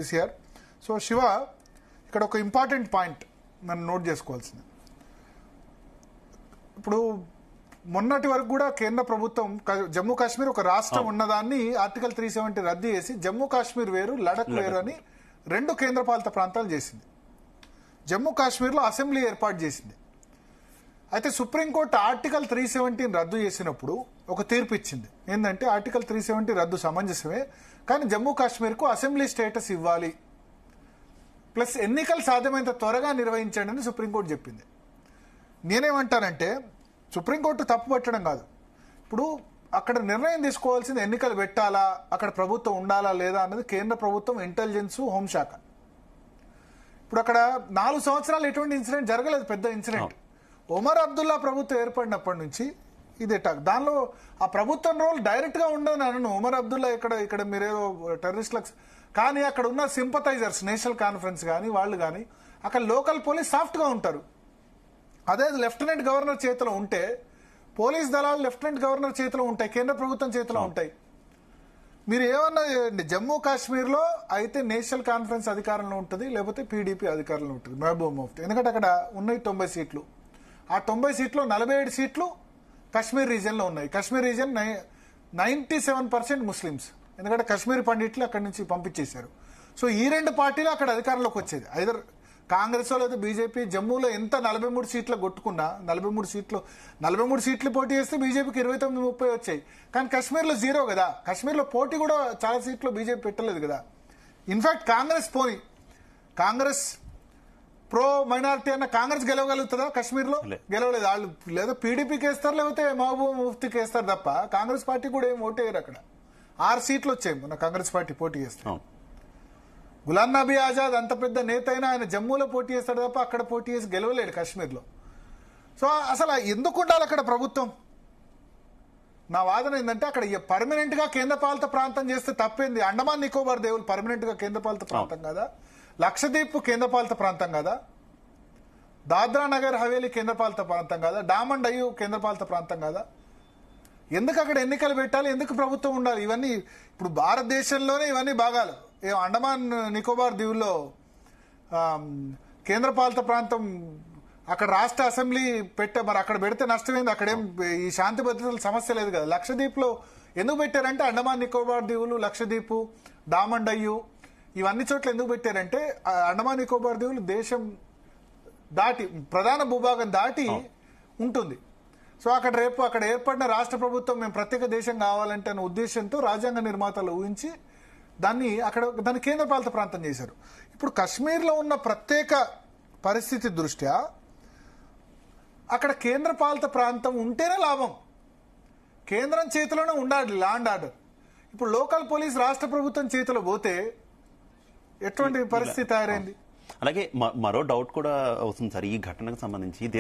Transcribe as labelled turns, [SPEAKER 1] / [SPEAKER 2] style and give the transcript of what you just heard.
[SPEAKER 1] KCR. So Shiva, ఇక్కడ ఒక important point మనం నోట్ చేసుకోవాల్సింది. ఇప్పుడు మొన్నటి వరకు కూడా కేంద్ర ప్రభుత్వం జమ్మూ కాశ్మీర్ ఒక రాష్ట్రం ఉన్నదాన్ని ఆర్టికల్ 370 రద్దు చేసి జమ్మూ కాశ్మీర్ వేరు, లడక్ వేరు అని రెండు కేంద్రపాలిత ప్రాంతాలు చేసింది. జమ్మూ కాశ్మీర్లో అసెంబ్లీ ఏర్పాటు చేసింది. అయితే సుప్రీంకోర్టు ఆర్టికల్ 370 రద్దు చేసినప్పుడు ఒక తీర్పు ఇచ్చింది. ఏంటంటే ఆర్టికల్ 370 రద్దు సమంజసమే, కానీ జమ్మూ కాశ్మీర్కు అసెంబ్లీ స్టేటస్ ఇవ్వాలి, ప్లస్ ఎన్నికలు సాధ్యమైనంత త్వరగా నిర్వహించండి అని సుప్రీంకోర్టు చెప్పింది. నేనేమంటానంటే సుప్రీంకోర్టు తప్పు పట్టడం కాదు, ఇప్పుడు అక్కడ నిర్ణయం తీసుకోవాల్సింది ఎన్నికలు పెట్టాలా, అక్కడ ప్రభుత్వం ఉండాలా లేదా అన్నది కేంద్ర ప్రభుత్వం, ఇంటెలిజెన్స్, హోంశాఖ. ఇప్పుడు అక్కడ 4 సంవత్సరాలు ఎటువంటి ఇన్సిడెంట్ జరగలేదు, పెద్ద ఇన్సిడెంట్. ఒమర్ అబ్దుల్లా ప్రభుత్వం ఏర్పడినప్పటి నుంచి ఇదే టాక్. దానిలో ఆ ప్రభుత్వం రోల్ డైరెక్ట్ గా ఉండదని అనను. ఒమర్ అబ్దుల్లా ఇక్కడ మీరేదో టెర్రరిస్టులకు, కానీ అక్కడ ఉన్న సింపథైజర్స్, నేషనల్ కాన్ఫరెన్స్ కానీ వాళ్ళు కానీ అక్కడ లోకల్ పోలీస్ సాఫ్ట్ గా ఉంటారు. అదే లెఫ్టినెంట్ గవర్నర్ చేతిలో ఉంటే, పోలీస్ దళాలు లెఫ్టినెంట్ గవర్నర్ చేతిలో ఉంటాయి, కేంద్ర ప్రభుత్వం చేతిలో ఉంటాయి. మీరు ఏమన్నా జమ్మూ కాశ్మీర్ లో అయితే నేషనల్ కాన్ఫరెన్స్ అధికారంలో ఉంటుంది, లేకపోతే పీడీపీ అధికారంలో ఉంటుంది, మహబూబ్ ముఫ్తీ. ఎందుకంటే అక్కడ ఉన్నాయి 90 సీట్లు. ఆ 90 సీట్లో 47 సీట్లు కశ్మీర్ రీజియన్ లో ఉన్నాయి. కశ్మీర్ రీజియన్ 97% ముస్లిమ్స్, ఎందుకంటే కశ్మీర్ పండిట్లు అక్కడి నుంచి పంపించేశారు. సో ఈ రెండు పార్టీలు అక్కడ అధికారంలోకి వచ్చేది, ఐదర్ కాంగ్రెస్ లేదా బీజేపీ. జమ్మూలో ఎంత 43 సీట్లు కొట్టుకున్నా, 43 సీట్లు పోటీ చేస్తే బీజేపీకి 29-30 వచ్చాయి. కానీ కశ్మీర్లో జీరో కదా. కశ్మీర్లో పోటీ కూడా చాలా సీట్లు బీజేపీ పెట్టలేదు కదా. ఇన్ఫాక్ట్ కాంగ్రెస్ ప్రో మైనారిటీ అన్న కాంగ్రెస్ గెలవగలుగుతుందా? కశ్మీర్లో గెలవలేదు. వాళ్ళు లేదా పీడీపీకి వేస్తారు, లేకపోతే మహబూబ్ ముఫ్తీకి వేస్తారు తప్ప కాంగ్రెస్ పార్టీ కూడా ఏం ఓటేయరు. అక్కడ 6 సీట్లు వచ్చాయి మన కాంగ్రెస్ పార్టీ పోటీ చేస్తారు. గులాం నబీ ఆజాద్ అంత పెద్ద నేత అయినా ఆయన జమ్మూలో పోటీ చేస్తాడు తప్ప అక్కడ పోటీ చేసి గెలవలేడు కశ్మీర్లో. సో అసలు ఎందుకు ఉండాలి అక్కడ ప్రభుత్వం? నా వాదన ఏంటంటే అక్కడ పర్మనెంట్ గా కేంద్రపాలిత ప్రాంతం చేస్తే తప్పేంది? అండమాన్ నికోబార్ దేవులు పర్మనెంట్ గా కేంద్రపాలిత ప్రాంతం కదా, లక్షద్వీప్ కేంద్రపాలిత ప్రాంతం కదా, దాద్రా నగర్ హవేలీ కేంద్రపాలిత ప్రాంతం కదా, డామన్ డయ్యూ కేంద్రపాలిత ప్రాంతం కదా. ఎందుకు అక్కడ ఎన్నికలు పెట్టాలి? ఎందుకు ప్రభుత్వం ఉండాలి? ఇవన్నీ ఇప్పుడు భారతదేశంలోనే ఇవన్నీ భాగాలు. అండమాన్ నికోబార్ దీవుల్లో కేంద్రపాలిత ప్రాంతం అక్కడ రాష్ట్ర అసెంబ్లీ మరి అక్కడ పెడితే నష్టమైంది. అక్కడేం ఈ శాంతి భద్రతల సమస్య లేదు కదా. లక్షద్వీప్ లో ఎందుకు పెట్టారంటే అండమాన్ నికోబార్ దీవులు, లక్షద్వీప్, డామన్ డయ్యూ ఇవన్నీ చోట్ల ఎందుకు పెట్టారంటే అండమాన్ నికోబార్ దీవులు దేశం దాటి, ప్రధాన భూభాగం దాటి ఉంటుంది. సో అక్కడ ఏర్పడిన రాష్ట్ర ప్రభుత్వం మేము ప్రత్యేక దేశం కావాలంటే అనే ఉద్దేశంతో రాజ్యాంగ నిర్మాతలు ఊహించి దాన్ని కేంద్రపాలిత ప్రాంతం చేశారు. ఇప్పుడు కశ్మీర్లో ఉన్న ప్రత్యేక పరిస్థితి దృష్ట్యా అక్కడ కేంద్రపాలిత ప్రాంతం ఉంటేనే లాభం. కేంద్రం చేతిలోనే ఉండాలి లా అండ్ ఆర్డర్. ఇప్పుడు లోకల్ పోలీస్ రాష్ట్ర ప్రభుత్వం చేతిలో పోతే ఎటువంటి పరిస్థితి తయారైంది?
[SPEAKER 2] అలాగే మరో డౌట్ కూడా వస్తుంది సార్ ఈ ఘటనకు సంబంధించి.